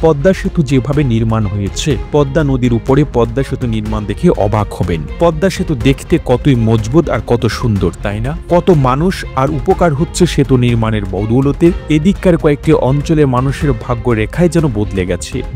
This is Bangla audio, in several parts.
পদ্মা সেতু যেভাবে নির্মাণ হয়েছে, পদ্মা নদীর উপরে পদ্মা সেতু নির্মাণ দেখে অবাক হবেন। পদ্মা সেতু দেখতে কতই মজবুত আর কত সুন্দর, তাই না? কত মানুষ আর উপকার হচ্ছে সেতু নির্মাণের বদৌলতে। এদিককার কয়েকটি অঞ্চলের মানুষের ভাগ্য রেখায় যেন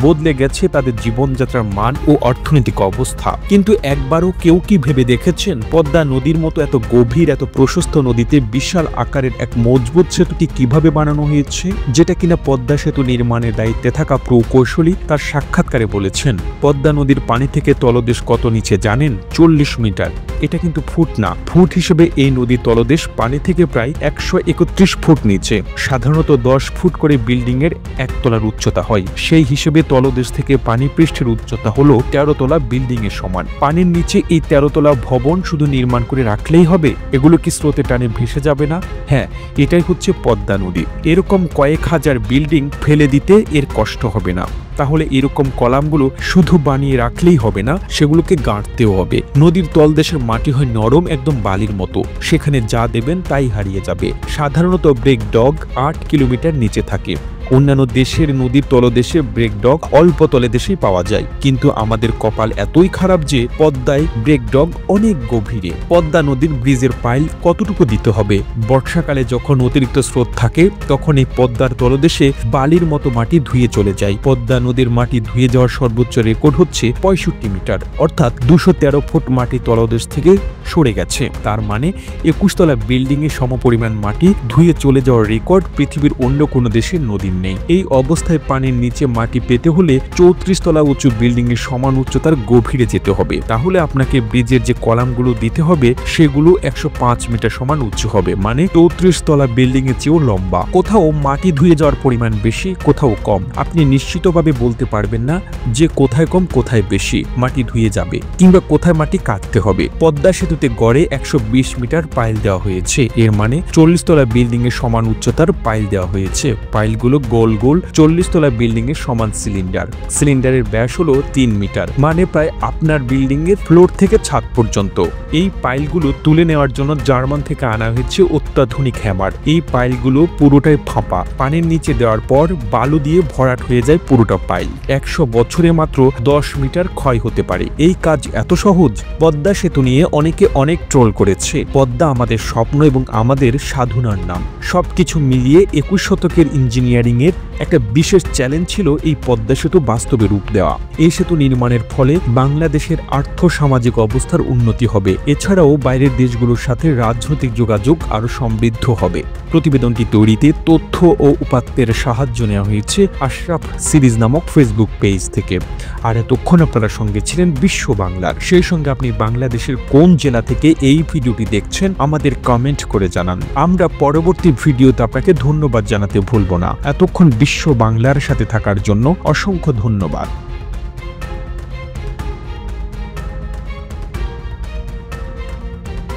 বদলে গেছে তাদের জীবনযাত্রার মান ও অর্থনৈতিক অবস্থা। কিন্তু একবারও কেউ কি ভেবে দেখেছেন পদ্মা নদীর মতো এত গভীর, এত প্রশস্ত নদীতে বিশাল আকারের এক মজবুত সেতুটি কিভাবে বানানো হয়েছে, যেটা কিনা পদ্মা সেতু নির্মাণের দায়িত্বে থাকা প্রকৌশলী তার সাক্ষাৎকারে বলেছেন। পদ্মা নদীর পানি থেকে তলদেশ কত নিচে জানেন? 40 মিটার। এটা কিন্তু ফুট না, ফুট হিসেবে এই নদীর তলদেশ পানি থেকে প্রায় 131 ফুট নিচে। সাধারণত 10 ফুট করে বিল্ডিং এর একতলার উচ্চতা হয়, সেই হিসেবে তলদেশ থেকে পানি পৃষ্ঠের উচ্চতা হলো 13 তলা বিল্ডিং এর সমান। পানির নিচে এই 13 তলা ভবন শুধু নির্মাণ করে রাখলেই হবে? এগুলো কি স্রোতে টানে ভেসে যাবে না? হ্যাঁ, এটাই হচ্ছে পদ্মা নদী। এরকম কয়েক হাজার বিল্ডিং ফেলে দিতে এর কষ্ট হবে না। তাহলে এরকম কলামগুলো শুধু বানিয়ে রাখলেই হবে না, সেগুলোকে গাঁটতেও হবে। নদীর তলদেশের মাটি হয় নরম, একদম বালির মতো, সেখানে যা দেবেন তাই হারিয়ে যাবে। সাধারণত ব্রেক ডগ 8 কিলোমিটার নিচে থাকে। অন্যান্য দেশের নদীর তলদেশে ব্রেক ডগ অল্প তলদেশেই পাওয়া যায়, কিন্তু আমাদের কপাল এতই খারাপ যে পদ্মায় ব্রেক ডগ অনেক গভীরে। পদ্মা নদীর ব্রিজের পাইল কতটুকু দিতে হবে? বর্ষাকালে যখন অতিরিক্ত স্রোত থাকে তখন এই পদ্মার তলদেশে বালির মতো মাটি ধুয়ে চলে যায়। পদ্মা নদীর মাটি ধুয়ে যাওয়ার সর্বোচ্চ রেকর্ড হচ্ছে 65 মিটার, অর্থাৎ 213 ফুট মাটি তলদেশ থেকে সরে গেছে। তার মানে 21 তলা বিল্ডিং এ সমপরিমাণ মাটি ধুয়ে চলে যাওয়ার রেকর্ড পৃথিবীর অন্য কোনো দেশের নদী নেই। এই অবস্থায় পানির নিচে মাটি পেতে হলে 34 তলা উঁচু বিল্ডিং এর সমান উচ্চতার গভীরে যেতে হবে। তাহলে আপনাকে ব্রিজের যে কলামগুলো দিতে হবে সেগুলো 105 মিটার সমান উঁচু হবে, মানে 34 তলা বিল্ডিং এর চেয়েও লম্বা। কোথাও মাটি ধুয়ে যাওয়ার পরিমাণ বেশি, কোথাও কম। আপনি নিশ্চিতভাবে বলতে পারবেন না যে কোথায় কম কোথায় বেশি মাটি ধুয়ে যাবে, কিংবা কোথায় মাটি কাটতে হবে। পদ্মা সেতুতে গড়ে 120 মিটার পাইল দেওয়া হয়েছে, এর মানে 40 তলা বিল্ডিং এর সমান উচ্চতার পাইল দেওয়া হয়েছে। পাইলগুলো গোল গোল 40 তলা বিল্ডিং এর সমান সিলিন্ডার। সিলিন্ডারের ব্যাস হলো 3 মিটার, মানে প্রায় আপনার বিল্ডিং এর ফ্লোর থেকে ছাদ পর্যন্ত। এই পাইলগুলো তুলে নেওয়ার জন্য জার্মান থেকে আনা হয়েছে অত্যাধুনিক হ্যামার। এই পাইলগুলো পুরোটাই ফাঁপা, পানির নিচে দেওয়ার পর বালু দিয়ে ভরাট হয়ে যায় পুরোটা পাইল। 100 বছরে মাত্র 10 মিটার ক্ষয় হতে পারে। এই কাজ এত সহজ? পদ্মা সেতু নিয়ে অনেকে অনেক ট্রোল করেছে। পদ্মা আমাদের স্বপ্ন এবং আমাদের সাধনার নাম। সবকিছু মিলিয়ে 21 শতকের ইঞ্জিনিয়ারিং এর একটা বিশেষ চ্যালেঞ্জ ছিল এই পদ্মা সেতু বাস্তবে রূপ দেওয়া। এই সেতু নির্মাণের ফলে বাংলাদেশের আর্থ সামাজিক অবস্থার উন্নতি হবে, এছাড়াও বাইরের দেশগুলোর সাথে রাজনৈতিক যোগাযোগ আরো সমৃদ্ধ হবে। প্রতিবেদনটি তৈরিতে তথ্য ও উপাত্তের সাহায্য নেওয়া হয়েছে আশরাফ সিরিজ নামক ফেসবুক পেজ থেকে। আর এতক্ষণ আপনারা সঙ্গে ছিলেন বিশ্ব বাংলার। সেই সঙ্গে আপনি বাংলাদেশের কোন জেলা থেকে এই ভিডিওটি দেখছেন আমাদের কমেন্ট করে জানান। আমরা পরবর্তী ভিডিওতে আপনাকে ধন্যবাদ জানাতে ভুলব না। এতক্ষণ বিশ্ব বাংলার সাথে থাকার জন্য অসংখ্য ধন্যবাদ।